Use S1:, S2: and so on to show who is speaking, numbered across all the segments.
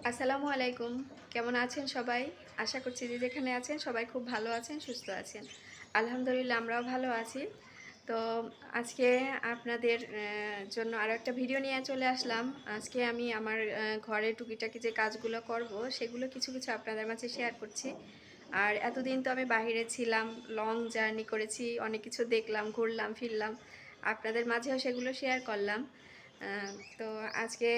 S1: আসসালামু আলাইকুম। কেমন আছেন সবাই? আশা করছি যে যেখানে আছেন সবাই খুব ভালো আছেন, সুস্থ আছেন। আলহামদুলিল্লাহ আমরাও ভালো আছি। তো আজকে আপনাদের জন্য আরও একটা ভিডিও নিয়ে চলে আসলাম। আজকে আমি আমার ঘরে টুকিটাকি যে কাজগুলো করব সেগুলো কিছু কিছু আপনাদের মাঝে শেয়ার করছি। আর এতদিন তো আমি বাহিরে ছিলাম, লং জার্নি করেছি, অনেক কিছু দেখলাম, ঘুরলাম ফিরলাম। আপনাদের মাঝেও সেগুলো শেয়ার করলাম। তো আজকে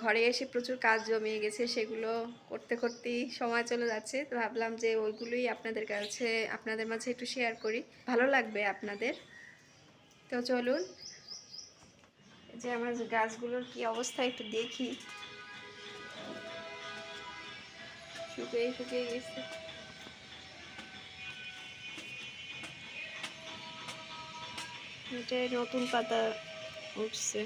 S1: ঘরে এসে প্রচুর কাজ জমিয়ে গেছে, সেগুলো করতে করতেই সময় চলে যাচ্ছে। তো ভাবলাম যে ওইগুলোই আপনাদের মাঝে একটু শেয়ার করি, ভালো লাগবে আপনাদের। তো চলুন, যে আমার গাছগুলোর কি অবস্থা একটু দেখি। শুকিয়ে শুকিয়ে গেছে। এটা নতুন পাতা উঠছে।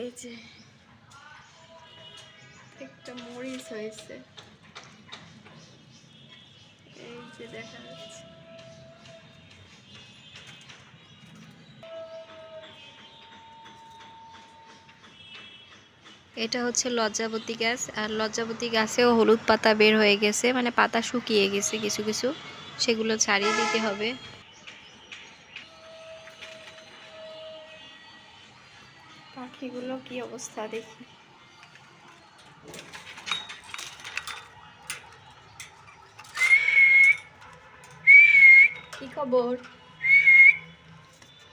S1: এই যে একটা মরিচ হয়েছে, এই যে দেখা যাচ্ছে। এটা হচ্ছে লজ্জাবতী গাছ, আর লজ্জাবতী গাছেও হলুদ পাতা বের হয়ে গেছে, মানে পাতা শুকিয়ে গেছে কিছু কিছু, সেগুলো ছাড়িয়ে দিতে হবে। পাখিগুলো কি অবস্থা দেখি। কি খবর?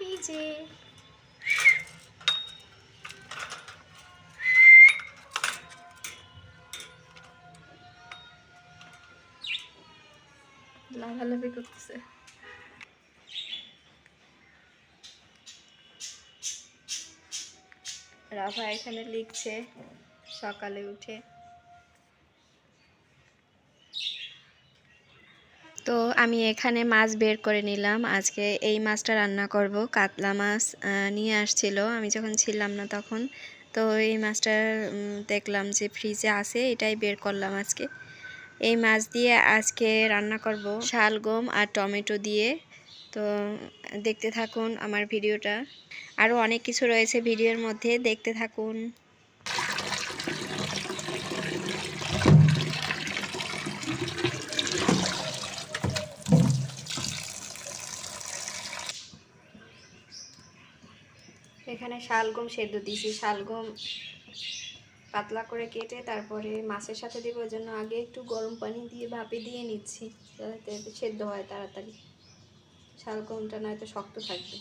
S1: এই যে লাফালাফি করতেছে। রাভা এখানে লিখছে সকালে উঠে। তো আমি এখানে মাছ বের করে নিলাম। আজকে এই মাছটা রান্না করব। কাতলা মাছ নিয়ে আসছিল আমি যখন ছিলাম না তখন। তো এই মাছটা দেখলাম যে ফ্রিজে আছে, এটাই বের করলাম আজকে। এই মাছ দিয়ে আজকে রান্না করব শালগম আর টমেটো দিয়ে। তো দেখতে থাকুন আমার ভিডিওটা। আরও অনেক কিছু রয়েছে ভিডিওর মধ্যে, দেখতে থাকুন। এখানে শালগম সেদ্ধ দিয়েছি। শালগম পাতলা করে কেটে তারপরে মাছের সাথে দেবো, ওই জন্য আগে একটু গরম পানি দিয়ে ভাপে দিয়ে নিচ্ছি, যাতে সেদ্ধ হয় তাড়াতাড়ি। শালগমটা নয়তো শক্ত থাকবে।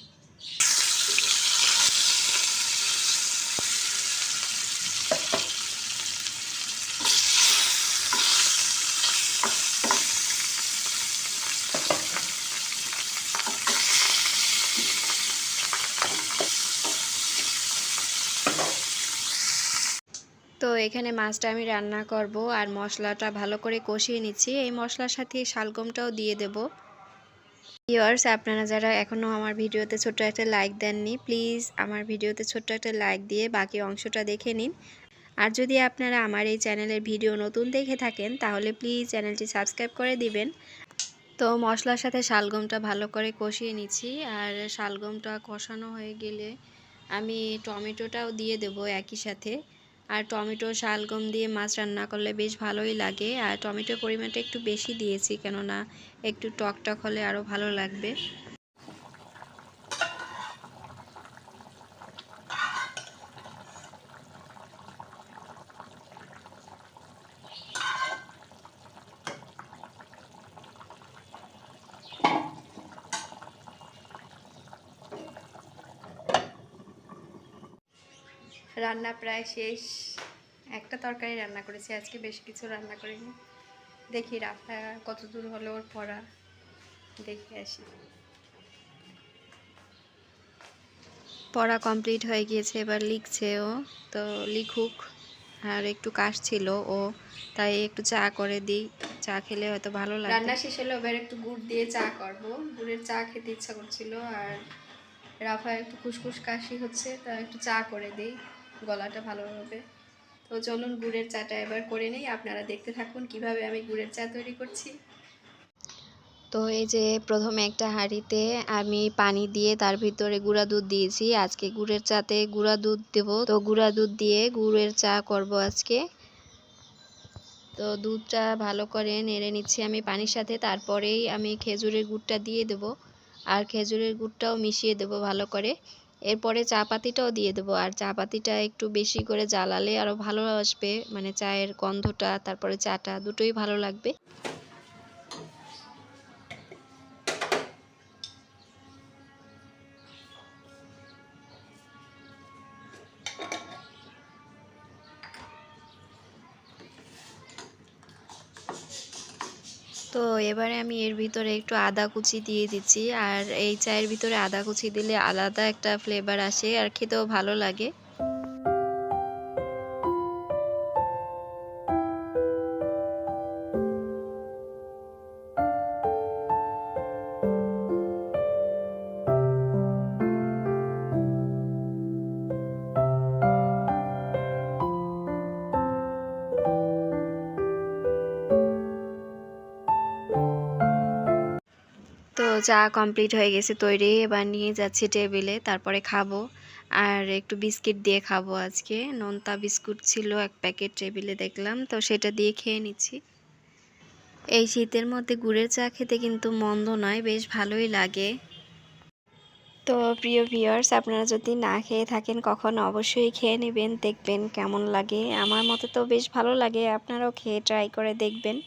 S1: তো এখানে মাছটা আমি রান্না করব, আর মশলাটা ভালো করে কষিয়ে নিচ্ছি। এই মশলার সাথে শালগমটাও দিয়ে দেব। ভিউয়ার্স, আপনারা যারা এখনও আমার ভিডিওতে ছোট্ট একটা লাইক দেননি, প্লিজ আমার ভিডিওতে ছোট্ট একটা লাইক দিয়ে বাকি অংশটা দেখে নিন। আর যদি আপনারা আমার এই চ্যানেলের ভিডিও নতুন দেখে থাকেন তাহলে প্লিজ চ্যানেলটি সাবস্ক্রাইব করে দিবেন। তো মশলার সাথে শালগমটা ভালো করে কষিয়ে নিচ্ছি, আর শালগমটা কষানো হয়ে গেলে আমি টমেটোটাও দিয়ে দেব একই সাথে। আর টমেটো শালগম দিয়ে মাছ রান্না করলে বেশ ভালোই লাগে, আর টমেটোর পরিমাণটা একটু বেশি দিয়েছি, কেননা একটু টক টক হলে আরও ভালো লাগবে। রান্না প্রায় শেষ। একটা তরকারি রান্না করেছি আজকে, বেশ কিছু রান্না করিনি। দেখি রাফা কত দূর হলো ওর পড়া, দেখে আসি। পড়া কমপ্লিট হয়ে গিয়েছে, এবার লিখছে ও। তো লিখুক। আর একটু কাশ ছিল ও, তাই একটু চা করে দিই, চা খেলে হয়তো ভালো লাগবে। রান্না শেষ হলো, এবার একটু গুড় দিয়ে চা করব। গুড়ের চা খেতে ইচ্ছা করছিল, আর রাফা একটু খুসখুস কাশি হচ্ছে, তা একটু চা করে দিই, গলাটা ভালো হবে। তো চলুন গুড়ের চাটা এবার করে নিই, আপনারা দেখতে থাকুন কিভাবে আমি গুড়ের চা তৈরি করছি। তো এই যে প্রথমে একটা হাঁড়িতে আমি পানি দিয়ে তার ভিতরে গুঁড়া দুধ দিয়েছি। আজকে গুড়ের চাতে গুঁড়া দুধ দেব। তো গুঁড়া দুধ দিয়ে গুড়ের চা করব আজকে। তো দুধটা ভালো করে নেড়ে নিচ্ছি আমি পানির সাথে। তারপরেই আমি খেজুরের গুড়টা দিয়ে দেব, আর খেজুরের গুড়টাও মিশিয়ে দেব ভালো করে। এরপরে চা পাতিটাও দিয়ে দেবো, আর চা পাতিটা একটু বেশি করে জ্বালালে আরও ভালো আসবে, মানে চায়ের গন্ধটা তারপরে চাটা দুটোই ভালো লাগবে। তো এবারে আমি এর ভিতরে একটু আদা কুচি দিয়ে দিচ্ছি, আর এই চায়ের ভিতরে আদা কুচি দিলে আলাদা একটা ফ্লেভার আসে আর খেতেও ভালো লাগে। তো চা কমপ্লিট হয়ে গেছে তৈরি, এবার নিয়ে যাচ্ছি টেবিলে, তারপরে খাবো। আর একটু বিস্কিট দিয়ে খাবো আজকে। নোনতা বিস্কুট ছিল এক প্যাকেট টেবিলে দেখলাম, তো সেটা দিয়ে খেয়ে নিচ্ছি। এই শীতের মধ্যে গুড়ের চা খেতে কিন্তু মন্দ নয়, বেশ ভালোই লাগে। তো প্রিয় ভিউয়ার্স, আপনারা যদি না খেয়ে থাকেন কখনো অবশ্যই খেয়ে নেবেন, দেখবেন কেমন লাগে। আমার মতে তো বেশ ভালো লাগে, আপনারাও খেয়ে ট্রাই করে দেখবেন।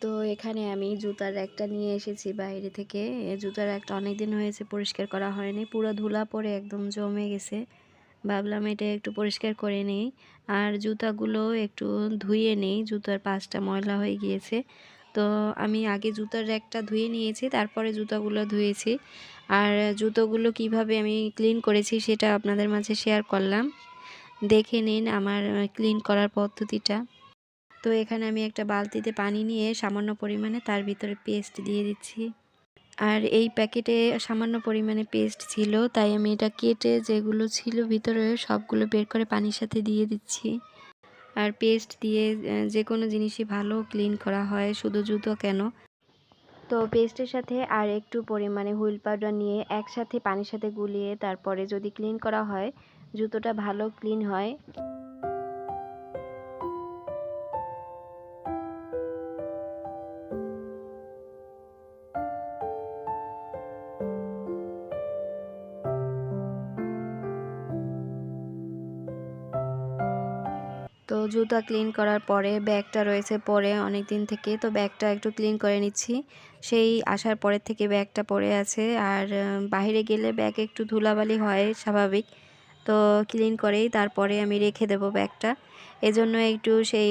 S1: তো এখানে আমি জুতার একটা নিয়ে এসেছি বাইরে থেকে। জুতার একটা অনেক দিন হয়েছে পরিষ্কার করা হয়নি, পুরো ধুলা পড়ে একদম জমে গেছে। ভাবলাম এটা একটু পরিষ্কার করে নিই, আর জুতাগুলো একটু ধুয়ে নিই, জুতার পাশটা ময়লা হয়ে গিয়েছে। তো আমি আগে জুতার একটা ধুয়ে নিয়েছি, তারপরে জুতাগুলো ধুয়েছি। আর জুতোগুলো কিভাবে আমি ক্লিন করেছি সেটা আপনাদের মাঝে শেয়ার করলাম, দেখে নিন আমার ক্লিন করার পদ্ধতিটা। তো এখানে আমি একটা বালতিতে পানি নিয়ে সামান্য পরিমাণে তার ভিতরে পেস্ট দিয়ে দিচ্ছি। আর এই প্যাকেটে সামান্য পরিমাণে পেস্ট ছিল, তাই আমি এটা কেটে যেগুলো ছিল ভিতরে সবগুলো বের করে পানির সাথে দিয়ে দিচ্ছি। আর পেস্ট দিয়ে যে কোনো জিনিসই ভালো ক্লিন করা হয়, শুধু জুতো কেন। তো পেস্টের সাথে আর একটু পরিমাণে হুইল পাউডার নিয়ে একসাথে পানির সাথে গুলিয়ে তারপরে যদি ক্লিন করা হয়, জুতোটা ভালো ক্লিন হয়। তো জুতা ক্লিন করার পরে ব্যাগটা রয়েছে পরে অনেক দিন থেকে, তো ব্যাগটা একটু ক্লিন করে নিচ্ছি। সেই আসার পরের থেকে ব্যাগটা পড়ে আছে, আর বাইরে গেলে ব্যাগ একটু ধুলাবালি হয় স্বাভাবিক। তো ক্লিন করেই তারপরে আমি রেখে দেব ব্যাগটা। এজন্য একটু সেই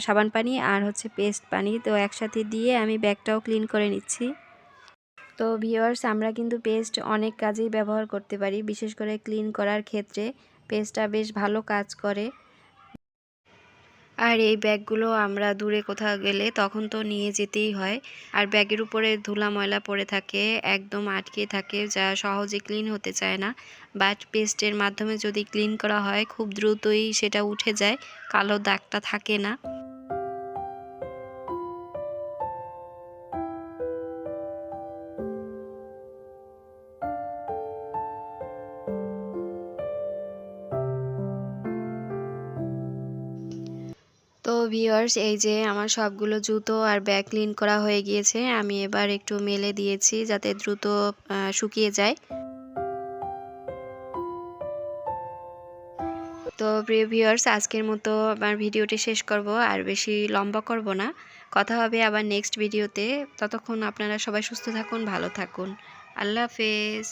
S1: সাবান পানি আর হচ্ছে পেস্ট পানি তো একসাথে দিয়ে আমি ব্যাগটাও ক্লিন করে নিচ্ছি। তো ভিউয়ার্স, আমরা কিন্তু পেস্ট অনেক কাজেই ব্যবহার করতে পারি, বিশেষ করে ক্লিন করার ক্ষেত্রে পেস্টটা বেশ ভালো কাজ করে। আর এই ব্যাগগুলো আমরা দূরে কোথাও গেলে তখন তো নিয়ে যেতেই হয়, আর ব্যাগের উপরে ধুলা ময়লা পড়ে থাকে, একদম আটকে থাকে, যা সহজে ক্লিন হতে চায় না। বাট পেস্টের মাধ্যমে যদি ক্লিন করা হয় খুব দ্রুতই সেটা উঠে যায়, কালো দাগটা থাকে না। তো ভিউয়ার্স, এই যে আমার সবগুলো জুতো আর ব্যাগ ক্লিন করা হয়ে গিয়েছে। আমি এবার একটু মেলে দিয়েছি যাতে দ্রুত শুকিয়ে যায়। তো প্রিয় ভিউয়ার্স, আজকের মতো আমার ভিডিওটি শেষ করব, আর বেশি লম্বা করব না। কথা হবে আবার নেক্সট ভিডিওতে। ততক্ষণ আপনারা সবাই সুস্থ থাকুন, ভালো থাকুন। আল্লাহ হাফেজ।